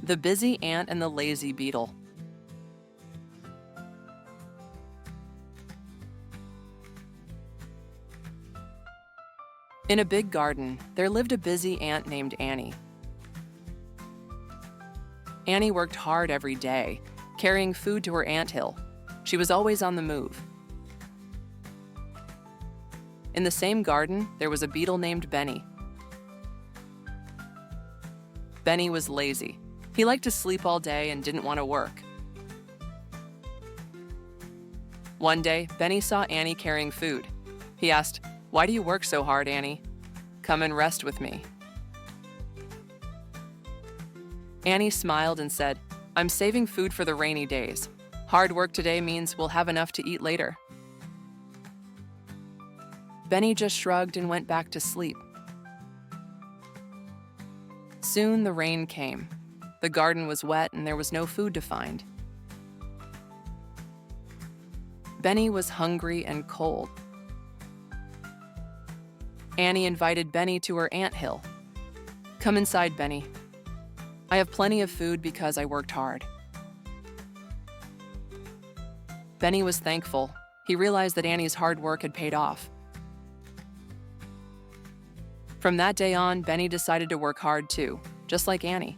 The Busy Ant and the Lazy Beetle. In a big garden, there lived a busy ant named Annie. Annie worked hard every day, carrying food to her anthill. She was always on the move. In the same garden, there was a beetle named Benny. Benny was lazy. He liked to sleep all day and didn't want to work. One day, Benny saw Annie carrying food. He asked, "Why do you work so hard, Annie? Come and rest with me." Annie smiled and said, "I'm saving food for the rainy days. Hard work today means we'll have enough to eat later." Benny just shrugged and went back to sleep. Soon the rain came. The garden was wet and there was no food to find. Benny was hungry and cold. Annie invited Benny to her anthill. "Come inside, Benny. I have plenty of food because I worked hard." Benny was thankful. He realized that Annie's hard work had paid off. From that day on, Benny decided to work hard too, just like Annie.